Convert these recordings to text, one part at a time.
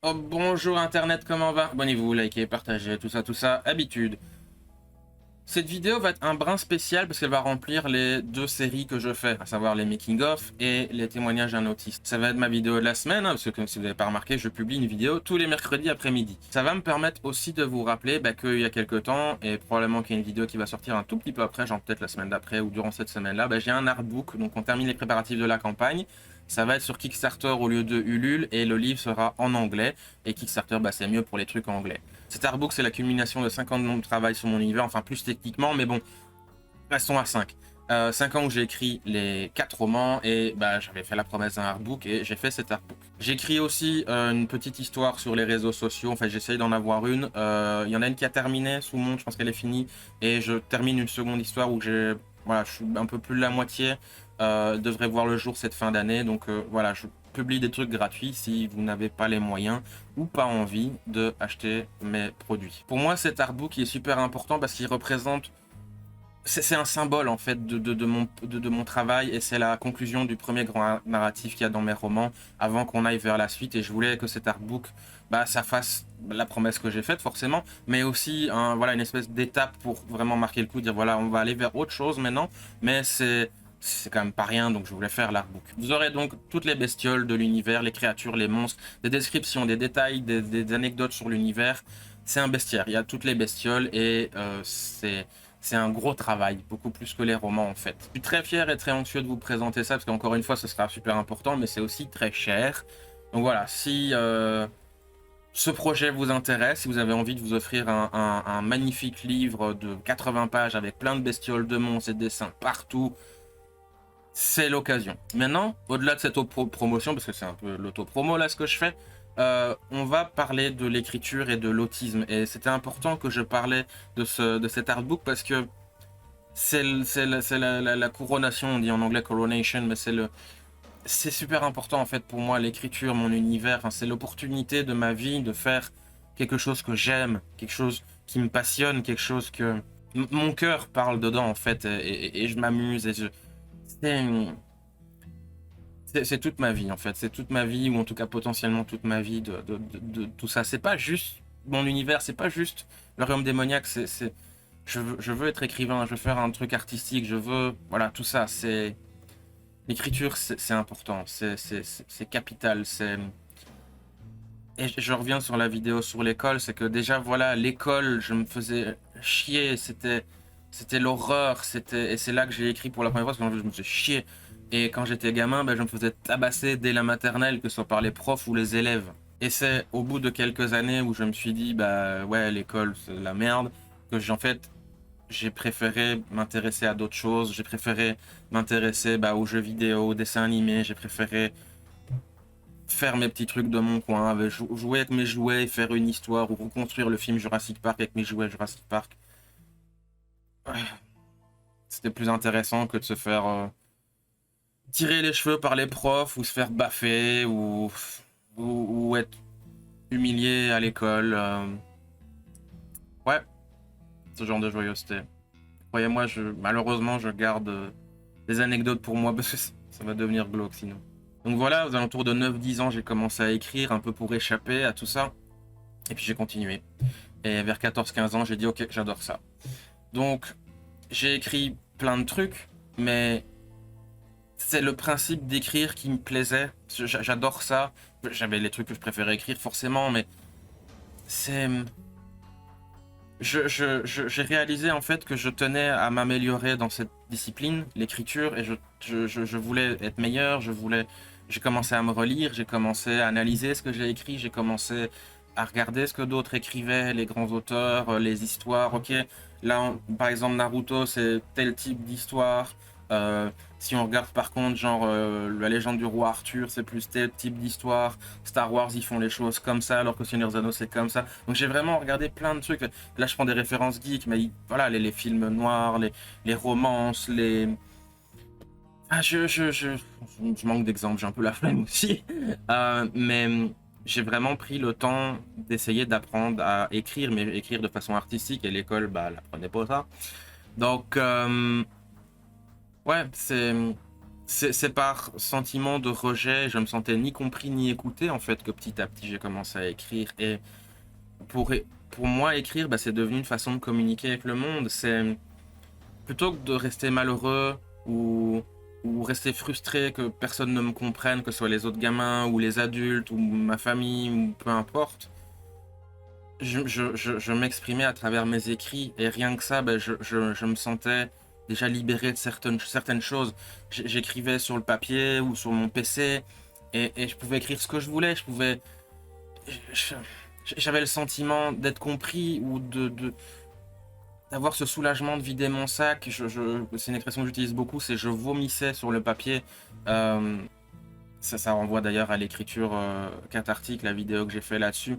Oh, bonjour Internet, comment va? Abonnez-vous, likez, partagez, tout ça, habitude. Cette vidéo va être un brin spécial parce qu'elle va remplir les deux séries que je fais, à savoir les making-of et les témoignages d'un autiste. Ça va être ma vidéo de la semaine, parce que comme si vous n'avez pas remarqué, je publie une vidéo tous les mercredis après-midi. Ça va me permettre aussi de vous rappeler qu'il y a quelques temps, et probablement qu'il y a une vidéo qui va sortir un tout petit peu après, genre peut-être la semaine d'après ou durant cette semaine-là, j'ai un artbook, donc on termine les préparatifs de la campagne. Ça va être sur Kickstarter au lieu de Ulule et le livre sera en anglais. Et Kickstarter, c'est mieux pour les trucs en anglais. Cet artbook, c'est la culmination de 5 ans de travail sur mon univers, enfin plus techniquement, mais bon, restons à 5. 5 ans où j'ai écrit les 4 romans et j'avais fait la promesse d'un artbook et j'ai fait cet artbook. J'écris aussi une petite histoire sur les réseaux sociaux, en fait j'essaye d'en avoir une. Il y en a une qui a terminé sous mon, je pense qu'elle est finie, et je termine une seconde histoire où je suis un peu plus de la moitié, devrait voir le jour cette fin d'année, donc voilà, je publie des trucs gratuits si vous n'avez pas les moyens ou pas envie de acheter mes produits. Pour moi, cet artbook est super important parce qu'il représente, c'est un symbole en fait de mon travail, et c'est la conclusion du premier grand narratif qu'il y a dans mes romans avant qu'on aille vers la suite. Et je voulais que cet artbook, ça fasse la promesse que j'ai faite forcément, mais aussi voilà, une espèce d'étape pour vraiment marquer le coup, dire voilà, on va aller vers autre chose maintenant, mais c'est quand même pas rien, donc je voulais faire l'artbook. Vous aurez donc toutes les bestioles de l'univers, les créatures, les monstres, des descriptions, des détails, des anecdotes sur l'univers. C'est un bestiaire, il y a toutes les bestioles et c'est un gros travail, beaucoup plus que les romans en fait. Je suis très fier et très anxieux de vous présenter ça, parce qu'encore une fois, ce sera super important, mais c'est aussi très cher. Donc voilà, si ce projet vous intéresse, si vous avez envie de vous offrir un magnifique livre de 80 pages avec plein de bestioles, de monstres et de dessins partout, c'est l'occasion. Maintenant, au-delà de cette promotion, parce que c'est un peu l'auto-promo là ce que je fais, on va parler de l'écriture et de l'autisme. Et c'était important que je parlais de cet artbook parce que c'est la couronation, on dit en anglais coronation, mais c'est super important en fait pour moi, l'écriture, mon univers. Enfin, c'est l'opportunité de ma vie de faire quelque chose que j'aime, quelque chose qui me passionne, quelque chose que mon cœur parle dedans en fait, et je m'amuse et c'est toute ma vie en fait, c'est toute ma vie, ou en tout cas potentiellement toute ma vie de tout ça. C'est pas juste mon univers, c'est pas juste le royaume démoniaque, je veux être écrivain, je veux faire un truc artistique, je veux, voilà, tout ça, c'est l'écriture, c'est important, c'est capital, et je reviens sur la vidéo sur l'école, c'est que déjà voilà, l'école, je me faisais chier, c'était l'horreur, et c'est là que j'ai écrit pour la première fois, parce que je me faisais chier. Et quand j'étais gamin, je me faisais tabasser dès la maternelle, que ce soit par les profs ou les élèves. Et c'est au bout de quelques années où je me suis dit, ouais, l'école, c'est la merde, que en fait, j'ai préféré m'intéresser à d'autres choses, j'ai préféré m'intéresser aux jeux vidéo, aux dessins animés, j'ai préféré faire mes petits trucs de mon coin, jouer avec mes jouets, faire une histoire, ou reconstruire le film Jurassic Park avec mes jouets Jurassic Park. C'était plus intéressant que de se faire tirer les cheveux par les profs, ou se faire baffer, ou être humilié à l'école. Ouais, ce genre de joyeuseté. Croyez-moi, malheureusement, je garde des anecdotes pour moi, parce que ça va devenir glauque sinon. Donc voilà, aux alentours de 9-10 ans, j'ai commencé à écrire un peu pour échapper à tout ça. Et puis j'ai continué. Et vers 14-15 ans, j'ai dit ok, j'adore ça. Donc j'ai écrit plein de trucs, mais c'est le principe d'écrire qui me plaisait. J'adore ça. J'avais les trucs que je préférais écrire forcément, mais c'est... J'ai réalisé en fait que je tenais à m'améliorer dans cette discipline, l'écriture, et je voulais être meilleur, j'ai commencé à me relire, j'ai commencé à analyser ce que j'ai écrit, j'ai commencé à regarder ce que d'autres écrivaient, les grands auteurs, les histoires. Ok, là, par exemple, Naruto, c'est tel type d'histoire. Si on regarde par contre, genre, la légende du roi Arthur, c'est plus tel type d'histoire. Star Wars, ils font les choses comme ça, alors que Seigneur des Anneaux, c'est comme ça. Donc j'ai vraiment regardé plein de trucs. Là, je prends des références geeks, mais voilà, les films noirs, les romances, les... Ah, je manque d'exemples, j'ai un peu la flemme aussi. Mais j'ai vraiment pris le temps d'essayer d'apprendre à écrire, mais écrire de façon artistique, et l'école, elle apprenait pas ça. Donc, ouais, c'est par sentiment de rejet, je me sentais ni compris ni écouté en fait que petit à petit j'ai commencé à écrire. Et pour, pour moi écrire, bah, c'est devenu une façon de communiquer avec le monde. C'est plutôt que de rester malheureux ou, ou rester frustré que personne ne me comprenne, que ce soit les autres gamins ou les adultes ou ma famille ou peu importe. Je m'exprimais à travers mes écrits et rien que ça, ben, je me sentais déjà libéré de certaines choses. J'écrivais sur le papier ou sur mon PC et je pouvais écrire ce que je voulais. Je- J'avais le sentiment d'être compris ou d'avoir ce soulagement de vider mon sac. C'est une expression que j'utilise beaucoup, c'est je vomissais sur le papier. Euh, ça renvoie d'ailleurs à l'écriture cathartique, la vidéo que j'ai fait là-dessus.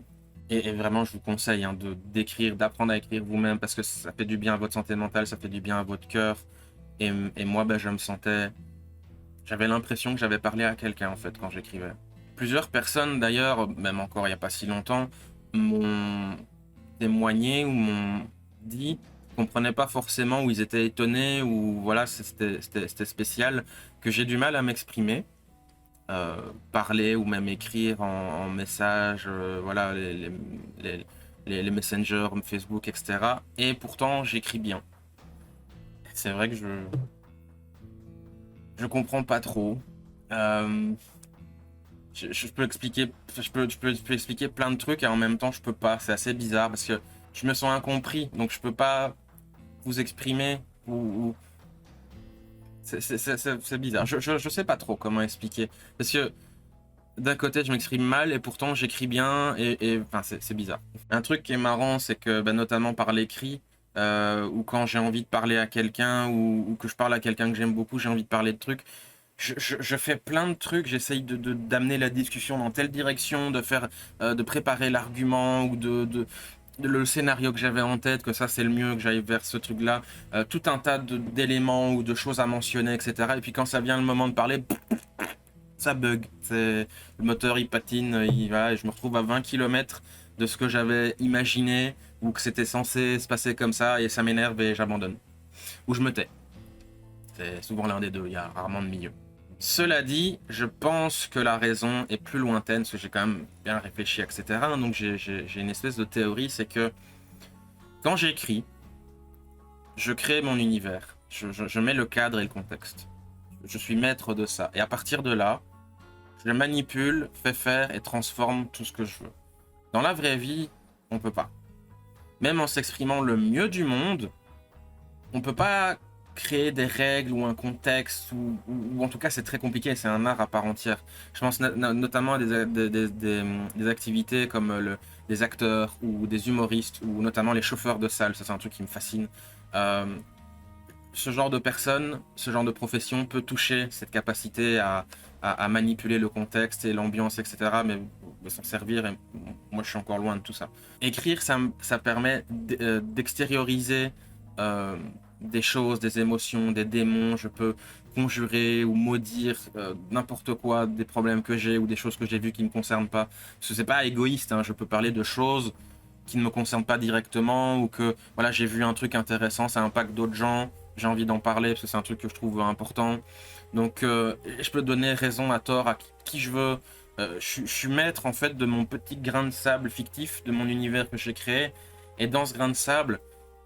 Et vraiment, je vous conseille hein, d'écrire, d'apprendre à écrire vous-même parce que ça fait du bien à votre santé mentale, ça fait du bien à votre cœur. Et moi, ben, je me sentais. J'avais l'impression que j'avais parlé à quelqu'un en fait quand j'écrivais. Plusieurs personnes d'ailleurs, même encore il n'y a pas si longtemps, m'ont témoigné ou m'ont dit qu'ils ne comprenaient pas forcément ou ils étaient étonnés ou voilà, c'était spécial, que j'ai du mal à m'exprimer. Parler ou même écrire en message, voilà, les messengers, Facebook, etc. Et pourtant, j'écris bien. C'est vrai que je comprends pas trop. Euh, je peux expliquer, je peux expliquer plein de trucs et en même temps, je peux pas. C'est assez bizarre parce que je me sens incompris, donc je peux pas vous exprimer ou c'est bizarre. Je sais pas trop comment expliquer parce que d'un côté, je m'exprime mal et pourtant j'écris bien enfin, c'est bizarre. Un truc qui est marrant, c'est que bah, notamment par l'écrit, ou quand j'ai envie de parler à quelqu'un ou que je parle à quelqu'un que j'aime beaucoup, j'ai envie de parler de trucs. Je fais plein de trucs, j'essaye d'amener la discussion dans telle direction, de préparer l'argument ou le scénario que j'avais en tête, que ça c'est le mieux, que j'aille vers ce truc-là, tout un tas d'éléments ou de choses à mentionner, etc. Et puis quand ça vient le moment de parler, ça bug. Le moteur il patine, il va, et je me retrouve à 20 km de ce que j'avais imaginé ou que c'était censé se passer comme ça et ça m'énerve et j'abandonne. Ou je me tais. C'est souvent l'un des deux, il y a rarement de milieu. Cela dit, je pense que la raison est plus lointaine, parce que j'ai quand même bien réfléchi, etc. Donc j'ai une espèce de théorie, c'est que quand j'écris, je crée mon univers. Je mets le cadre et le contexte. Je suis maître de ça. Et à partir de là, je manipule, fais faire et transforme tout ce que je veux. Dans la vraie vie, on peut pas. Même en s'exprimant le mieux du monde, on peut pas créer des règles ou un contexte, ou en tout cas c'est très compliqué, c'est un art à part entière. Je pense notamment à des activités comme des acteurs ou des humoristes, ou notamment les chauffeurs de salle, ça c'est un truc qui me fascine. Euh, Ce genre de personne, ce genre de profession peut toucher cette capacité à manipuler le contexte et l'ambiance, etc. Mais s'en servir, et moi je suis encore loin de tout ça. Écrire, ça permet d'extérioriser des choses, des émotions, des démons. Je peux conjurer ou maudire n'importe quoi, des problèmes que j'ai ou des choses que j'ai vues qui ne me concernent pas. Parce que c'est pas égoïste, hein, je peux parler de choses qui ne me concernent pas directement ou que voilà, j'ai vu un truc intéressant, ça impacte d'autres gens, j'ai envie d'en parler parce que c'est un truc que je trouve important. Donc je peux donner raison à tort à qui je veux. Je suis maître en fait de mon petit grain de sable fictif, de mon univers que j'ai créé. Et dans ce grain de sable,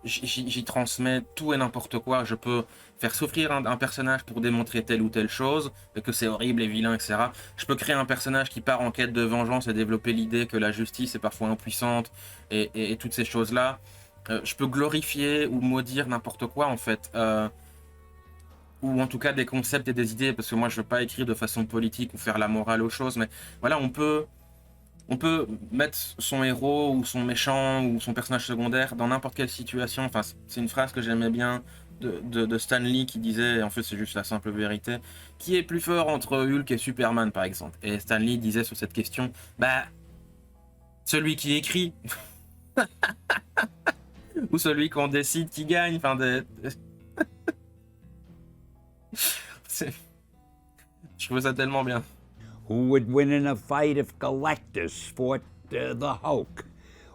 j'y transmets tout et n'importe quoi. Je peux faire souffrir un personnage pour démontrer telle ou telle chose, que c'est horrible et vilain, etc. Je peux créer un personnage qui part en quête de vengeance et développer l'idée que la justice est parfois impuissante et toutes ces choses-là. Je peux glorifier ou maudire n'importe quoi en fait. Ou en tout cas des concepts et des idées, parce que moi je veux pas écrire de façon politique ou faire la morale aux choses, mais voilà, on peut mettre son héros ou son méchant ou son personnage secondaire dans n'importe quelle situation. Enfin, c'est une phrase que j'aimais bien de Stan Lee qui disait, en fait c'est juste la simple vérité, qui est plus fort entre Hulk et Superman par exemple. Et Stan Lee disait sur cette question, bah celui qui écrit ou celui qu'on décide qui gagne. Enfin, je trouve ça tellement bien. Who would win in a fight if Galactus fought the Hulk?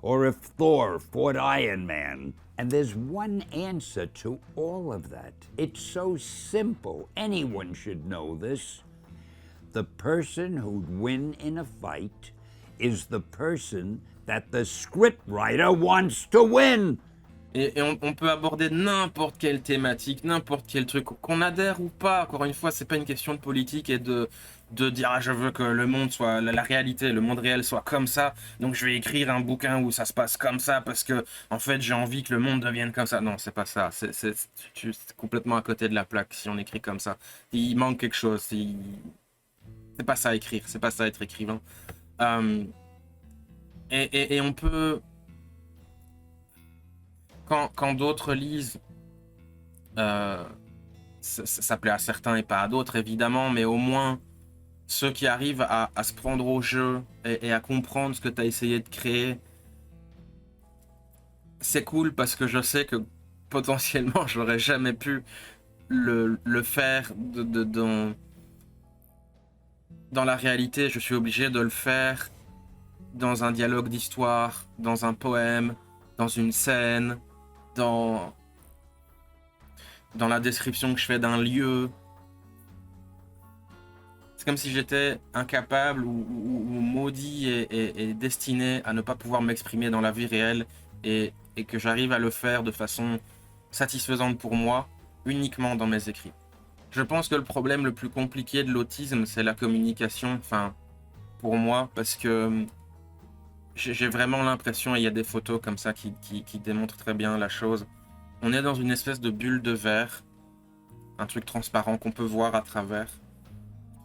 Or if Thor fought Iron Man? And there's one answer to all of that. It's so simple. Anyone should know this. The person who'd win in a fight is the person that the scriptwriter wants to win. Et on peut aborder n'importe quelle thématique, n'importe quel truc, qu'on adhère ou pas. Encore une fois, c'est pas une question de politique et de dire ah, je veux que le monde soit, la réalité, le monde réel soit comme ça, donc je vais écrire un bouquin où ça se passe comme ça parce que en fait j'ai envie que le monde devienne comme ça. Non, c'est pas ça. C'est complètement à côté de la plaque si on écrit comme ça. Il manque quelque chose. C'est pas ça écrire, c'est pas ça être écrivain. Et on peut... Quand d'autres lisent, ça plaît à certains et pas à d'autres évidemment, mais au moins ceux qui arrivent à se prendre au jeu et à comprendre ce que tu as essayé de créer, c'est cool parce que je sais que potentiellement j'aurais jamais pu le faire dans la réalité. Je suis obligé de le faire dans un dialogue d'histoire, dans un poème, dans une scène, dans la description que je fais d'un lieu. C'est comme si j'étais incapable ou maudit et destiné à ne pas pouvoir m'exprimer dans la vie réelle et que j'arrive à le faire de façon satisfaisante pour moi, uniquement dans mes écrits. Je pense que le problème le plus compliqué de l'autisme, c'est la communication, enfin, pour moi, parce que j'ai vraiment l'impression, et il y a des photos comme ça qui démontrent très bien la chose, on est dans une espèce de bulle de verre, un truc transparent qu'on peut voir à travers,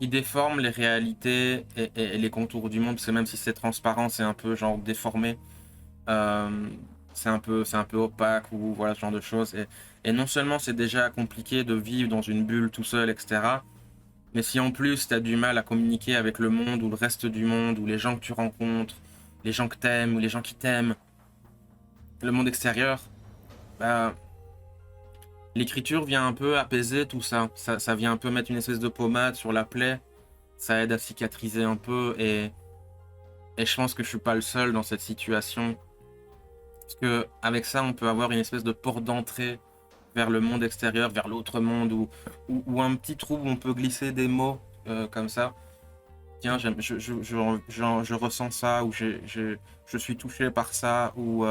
qui déforme les réalités et les contours du monde, parce que même si c'est transparent, c'est un peu genre déformé, c'est un peu opaque ou voilà ce genre de choses. Et non seulement c'est déjà compliqué de vivre dans une bulle tout seul, etc., mais si en plus tu as du mal à communiquer avec le monde ou le reste du monde ou les gens que tu rencontres, les gens que t'aimes ou les gens qui t'aiment, le monde extérieur, bah, l'écriture vient un peu apaiser tout ça. Ça vient un peu mettre une espèce de pommade sur la plaie. Ça aide à cicatriser un peu et je pense que je suis pas le seul dans cette situation. Parce que avec ça, on peut avoir une espèce de porte d'entrée vers le monde extérieur, vers l'autre monde, ou un petit trou où on peut glisser des mots comme ça. Tiens, je ressens ça, ou je suis touché par ça, ou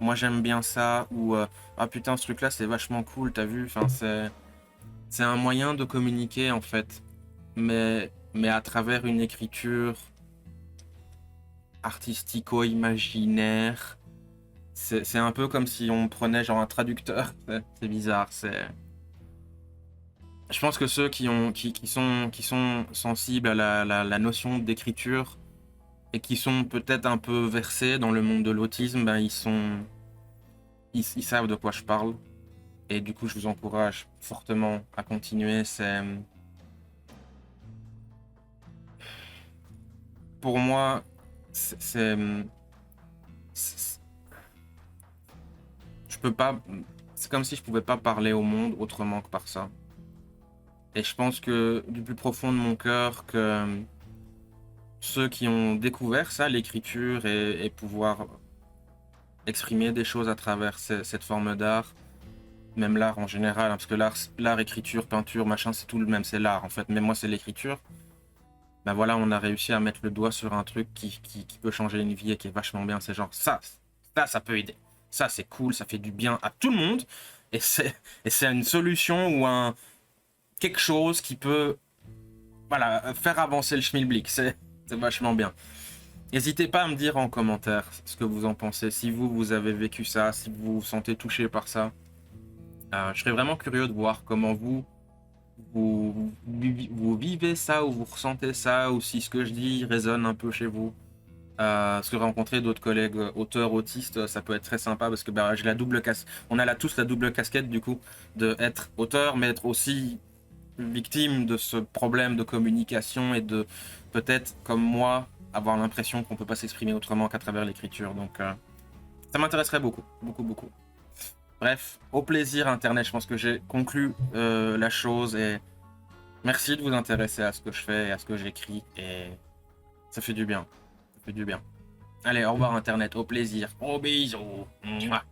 moi j'aime bien ça, ou ah putain ce truc-là c'est vachement cool, t'as vu, enfin, c'est un moyen de communiquer en fait, mais à travers une écriture artistico-imaginaire. C'est un peu comme si on prenait genre un traducteur, c'est bizarre, c'est... Je pense que ceux qui sont sensibles à la notion d'écriture et qui sont peut-être un peu versés dans le monde de l'autisme, ben ils savent de quoi je parle. Et du coup, je vous encourage fortement à continuer. Pour moi, je peux pas... C'est comme si je pouvais pas parler au monde autrement que par ça. Et je pense que du plus profond de mon cœur, que ceux qui ont découvert ça, l'écriture et pouvoir exprimer des choses à travers cette forme d'art, même l'art en général, hein, parce que l'art, écriture, peinture, machin, c'est tout le même, c'est l'art en fait, mais moi c'est l'écriture. Ben voilà, on a réussi à mettre le doigt sur un truc qui peut changer une vie et qui est vachement bien. C'est genre ça peut aider. Ça c'est cool, ça fait du bien à tout le monde. Et c'est une solution ou quelque chose qui peut voilà, faire avancer le schmilblick. C'est vachement bien. N'hésitez pas à me dire en commentaire ce que vous en pensez. Si vous avez vécu ça, si vous vous sentez touché par ça. Je serais vraiment curieux de voir comment vous vivez ça ou vous ressentez ça, ou si ce que je dis résonne un peu chez vous. Parce que rencontrer d'autres collègues auteurs autistes, ça peut être très sympa parce que bah, j'ai la double on a tous la double casquette du coup de être auteur mais être aussi victime de ce problème de communication et de peut-être comme moi avoir l'impression qu'on peut pas s'exprimer autrement qu'à travers l'écriture. Donc ça m'intéresserait beaucoup. Bref, au plaisir Internet, je pense que j'ai conclu la chose et merci de vous intéresser à ce que je fais et à ce que j'écris et ça fait du bien. Allez, au revoir Internet, au plaisir, au bisous. Mouah.